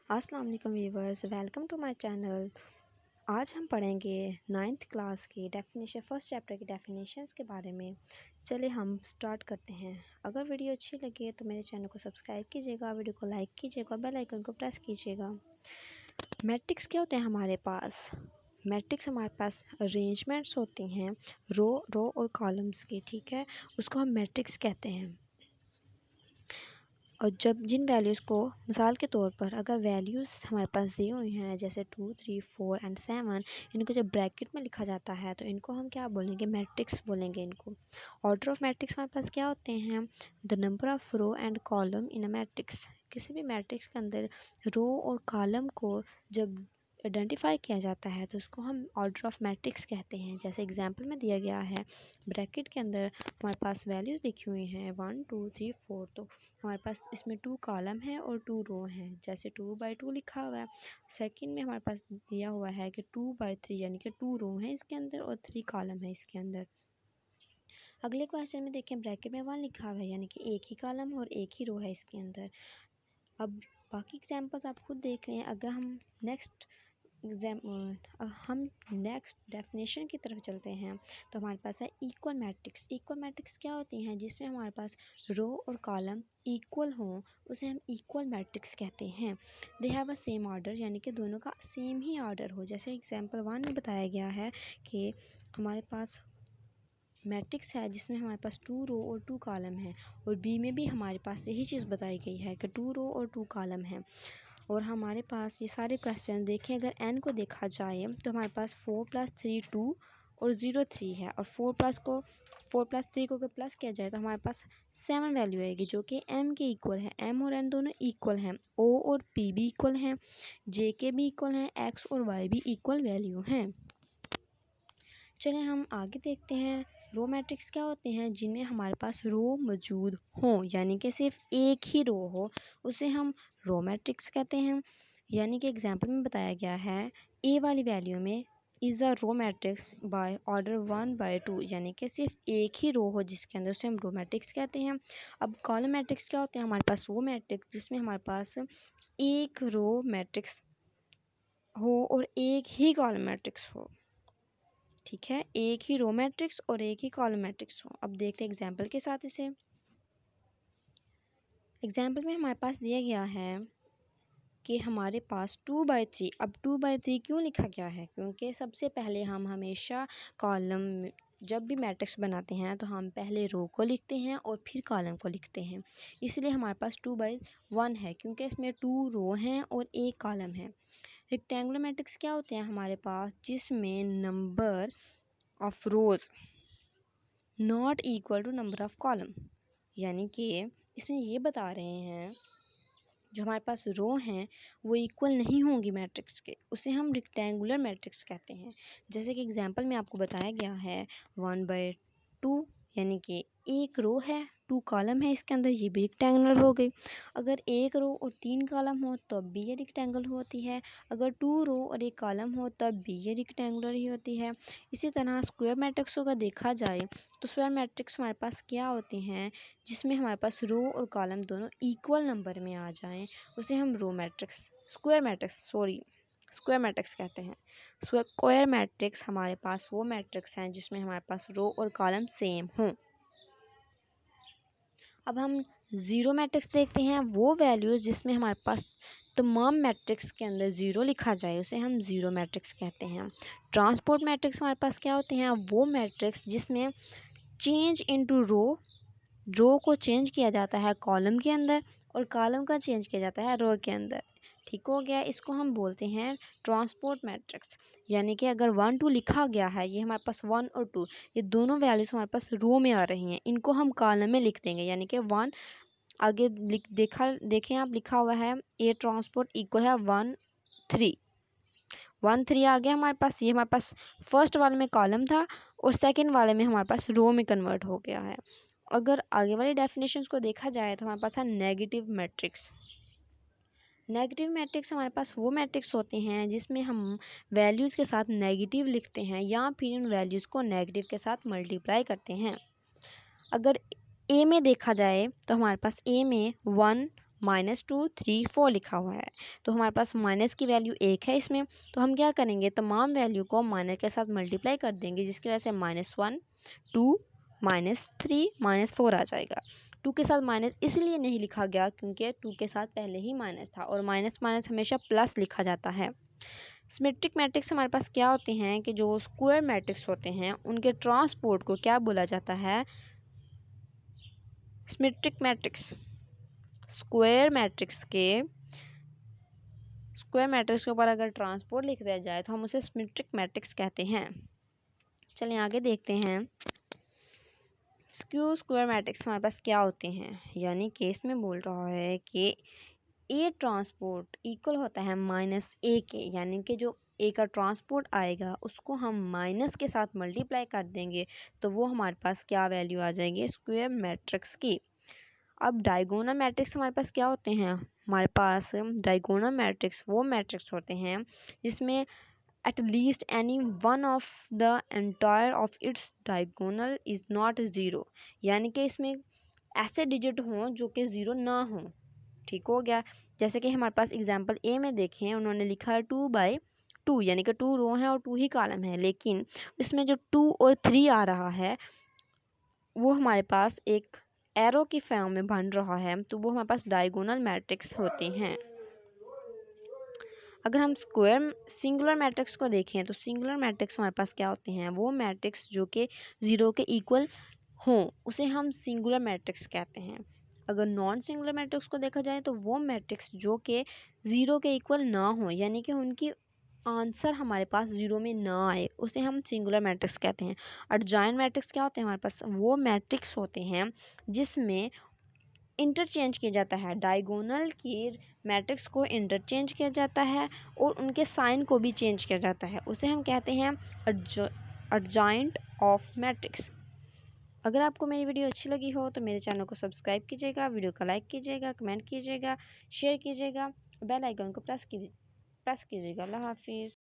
अस्सलाम वालेकुम viewers, welcome to my channel. आज हम पढ़ेंगे 9th क्लास की डेफिनेशन, फर्स्ट चैप्टर की डेफिनेशंस के बारे में। चलिए हम स्टार्ट करते हैं। अगर वीडियो अच्छी लगे तो मेरे चैनल को सब्सक्राइब कीजिएगा, वीडियो को लाइक कीजिएगा, बेल आइकन को प्रेस कीजिएगा। मैट्रिक्स क्या होते हैं हमारे पास? मैट्रिक्स हमारे पास अरेंजमेंट्स होती हैं रो और कॉलम्स की, ठीक है, उसको हम मैट्रिक्स कहते हैं। और जब जिन वैल्यूज़ को मिसाल के तौर पर अगर वैल्यूज़ हमारे पास दी हुई हैं जैसे 2, 3, 4 एंड 7, इनको जब ब्रैकेट में लिखा जाता है तो इनको हम क्या बोलेंगे? मैट्रिक्स बोलेंगे इनको। ऑर्डर ऑफ मैट्रिक्स हमारे पास क्या होते हैं? The number of row and column in a matrix. किसी भी मैट्रिक्स के अंदर रो और कॉलम को जब आइडेंटिफाई किया जाता है तो उसको हम ऑर्डर ऑफ मैट्रिक्स कहते हैं। जैसे एग्जांपल में दिया गया है, ब्रैकेट के अंदर हमारे पास वैल्यूज़ लिखी हुई हैं 1, 2, 3, 4, तो हमारे पास इसमें 2 कॉलम है और 2 रो हैं। जैसे 2/2 लिखा हुआ है। सेकंड में हमारे पास दिया हुआ है कि 2/3 यानी कि 2 रो हैं इसके अंदर और 3 कॉलम है इसके अंदर। अगले क्वेश्चन में देखें, ब्रैकेट में 1 लिखा हुआ है यानी कि एक ही कॉलम और एक ही रो है इसके अंदर। अब बाकी एग्जांपल्स आप खुद देख लें। अगर हम नेक्स्ट डेफिनेशन की तरफ चलते हैं तो हमारे पास है इक्वल मैट्रिक्स। इक्वल मैट्रिक्स क्या होती हैं? जिसमें हमारे पास रो और कॉलम इक्वल हों उसे हम इक्वल मैट्रिक्स कहते हैं। They have a same order यानी कि दोनों का सेम ही ऑर्डर हो। जैसे एग्जांपल 1 में बताया गया है कि हमारे पास मैट्रिक्स है जिसमें हमारे पास 2 रो और 2 कॉलम है, और बी में भी हमारे पास यही चीज़ बताई गई है कि 2 रो और 2 कॉलम है। और हमारे पास ये सारे क्वेश्चन देखें, अगर n को देखा जाए तो हमारे पास 4 + 3 2 और 0 3 है, और 4 + 3 को अगर प्लस किया जाए तो हमारे पास 7 वैल्यू आएगी जो कि m के इक्वल है। m और n दोनों इक्वल हैं, o और p भी इक्वल हैं, j के भी इक्वल हैं, x और y भी इक्वल वैल्यू हैं। चलिए हम आगे देखते हैं। रो मैट्रिक्स क्या होते हैं? जिनमें हमारे पास रो मौजूद हो यानी कि सिर्फ एक ही रो हो उसे हम रो मैट्रिक्स कहते हैं। यानी कि एग्जांपल में बताया गया है ए वाली वैल्यू में is a row matrix by order 1/2 यानी कि सिर्फ एक ही रो हो जिसके अंदर उसे हम रो मैट्रिक्स कहते हैं। अब कॉलम मैट्रिक्स क्या होते हैं? हमारे पास वो मैट्रिक्स जिसमें हमारे पास एक रो मैट्रिक्स हो और एक ही कॉलम मैट्रिक्स हो, ठीक है, एक ही रो मैट्रिक्स और एक ही कॉलम मैट्रिक्स हो। अब देखते हैं एग्जाम्पल के साथ इसे। एग्जाम्पल में हमारे पास दिया गया है कि हमारे पास 2/3। अब 2/3 क्यों लिखा गया है? क्योंकि सबसे पहले हम हमेशा कॉलम जब भी मैट्रिक्स बनाते हैं तो हम पहले रो को लिखते हैं और फिर कॉलम को लिखते हैं, इसलिए हमारे पास 2/1 है क्योंकि इसमें 2 रो हैं और एक कॉलम है। रेक्टेंगुलर मैट्रिक्स क्या होते हैं हमारे पास? जिसमें number of rows not equal to number of column, यानी कि इसमें ये बता रहे हैं जो हमारे पास रो हैं वो इक्वल नहीं होंगी मैट्रिक्स के, उसे हम रेक्टेंगुलर मैट्रिक्स कहते हैं। जैसे कि एग्जांपल में आपको बताया गया है 1/2 यानी कि एक रो है 2 कॉलम है इसके अंदर, ये भी रेक्टेंगुलर हो गई। अगर एक रो और 3 कॉलम हो तब भी ये रेक्टेंगल होती है, अगर 2 रो और एक कॉलम हो तब भी ये रेक्टेंगुलर ही होती है। इसी तरह स्क्वायर मैट्रिक्सों का देखा जाए तो स्क्वायर मैट्रिक्स हमारे पास क्या होती हैं? जिसमें हमारे पास रो और कॉलम दोनों इक्वल नंबर में आ जाएं उसे हम स्क्वायर मैट्रिक्स कहते हैं। स्क्वायर मैट्रिक्स हमारे पास वो मैट्रिक्स हैं जिसमें हमारे पास रो और कॉलम सेम हों। अब हम ज़ीरो मैट्रिक्स देखते हैं। वो वैल्यूज़ जिसमें हमारे पास तमाम मैट्रिक्स के अंदर ज़ीरो लिखा जाए उसे हम ज़ीरो मैट्रिक्स कहते हैं। ट्रांसपोर्ट मैट्रिक्स हमारे पास क्या होते हैं? वो मैट्रिक्स जिसमें चेंज इनटू रो को चेंज किया जाता है कॉलम के अंदर और कॉलम का चेंज किया जाता है रो के अंदर, ठीक हो गया। इसको हम बोलते हैं ट्रांसपोर्ट मैट्रिक्स। यानी कि अगर 1 2 लिखा गया है, ये हमारे पास 1 और 2 ये दोनों वैल्यूज़ हमारे पास रो में आ रही हैं, इनको हम कॉलम में लिख देंगे। यानी कि 1 आगे देखें आप लिखा हुआ है ए ट्रांसपोर्ट इक्वल है 1 3 आ गया हमारे पास। ये हमारे पास फर्स्ट वाले में कॉलम था और सेकंड वाले में हमारे पास रो में कन्वर्ट हो गया है। अगर आगे वाली डेफिनेशंस को देखा जाए तो हमारे पास है नेगेटिव मैट्रिक्स। नेगेटिव मैट्रिक्स हमारे पास वो मैट्रिक्स होते हैं जिसमें हम वैल्यूज़ के साथ नेगेटिव लिखते हैं या फिर उन वैल्यूज़ को नेगेटिव के साथ मल्टीप्लाई करते हैं। अगर ए में देखा जाए तो हमारे पास ए में 1 -2 3 4 लिखा हुआ है। तो हमारे पास माइनस की वैल्यू 1 है इसमें, तो हम क्या करेंगे, तमाम वैल्यू को माइनस के साथ मल्टीप्लाई कर देंगे, जिसकी वजह से -1 2 -3 -4 आ जाएगा। 2 के साथ माइनस इसलिए नहीं लिखा गया क्योंकि 2 के साथ पहले ही माइनस था, और माइनस माइनस हमेशा प्लस लिखा जाता है। सिमेट्रिक मैट्रिक्स हमारे पास क्या होते हैं कि जो स्क्वायर मैट्रिक्स होते हैं उनके ट्रांसपोर्ट को क्या बोला जाता है, सिमेट्रिक मैट्रिक्स। स्क्वायर मैट्रिक्स के ऊपर अगर ट्रांसपोर्ट लिख दिया जाए तो हम उसे सिमेट्रिक मैट्रिक्स कहते हैं। चलिए आगे देखते हैं। स्क्यू स्क्वायर मैट्रिक्स हमारे पास क्या होते हैं, यानी कि इसमें बोल रहा है कि ए ट्रांसपोर्ट इक्वल होता है -a के, यानी कि जो ए का ट्रांसपोर्ट आएगा उसको हम माइनस के साथ मल्टीप्लाई कर देंगे तो वो हमारे पास क्या वैल्यू आ जाएगी, स्क्वायर मैट्रिक्स की। अब डायगोनल मैट्रिक्स हमारे पास क्या होते हैं, हमारे पास डायगोनल मैट्रिक्स वो मैट्रिक्स होते हैं जिसमें at least any one of the entire of its diagonal is not zero, यानी कि इसमें ऐसे डिजिट हों जो कि ज़ीरो ना हो। ठीक हो गया। जैसे कि हमारे पास एग्जांपल ए में देखें, उन्होंने लिखा है 2/2, यानी कि 2 रो है और 2 ही कॉलम है, लेकिन इसमें जो 2 और 3 आ रहा है वो हमारे पास एक एरो की फॉर्म में बन रहा है, तो वो हमारे पास डायगोनल मैट्रिक्स होते हैं। अगर हम स्क्वायर सिंगुलर मैट्रिक्स को देखें तो सिंगुलर मैट्रिक्स हमारे पास क्या होते हैं, वो मैट्रिक्स जो कि ज़ीरो के इक्वल हों उसे हम सिंगुलर मैट्रिक्स कहते हैं। अगर नॉन सिंगुलर मैट्रिक्स को देखा जाए तो वो मैट्रिक्स जो कि ज़ीरो के इक्वल ना हो, यानी कि उनकी आंसर हमारे पास ज़ीरो में ना आए, उसे हम सिंगुलर मैट्रिक्स कहते हैं। एडजॉइंट मैट्रिक्स क्या होते हैं हमारे पास, वो मैट्रिक्स होते हैं जिसमें इंटरचेंज किया जाता है, डायगोनल की मैट्रिक्स को इंटरचेंज किया जाता है और उनके साइन को भी चेंज किया जाता है, उसे हम कहते हैं एडजॉइंट ऑफ मैट्रिक्स। अगर आपको मेरी वीडियो अच्छी लगी हो तो मेरे चैनल को सब्सक्राइब कीजिएगा, वीडियो को लाइक कीजिएगा, कमेंट कीजिएगा, शेयर कीजिएगा, बेल आइकन को प्रेस कीजिएगा। अल्लाह हाफिज़।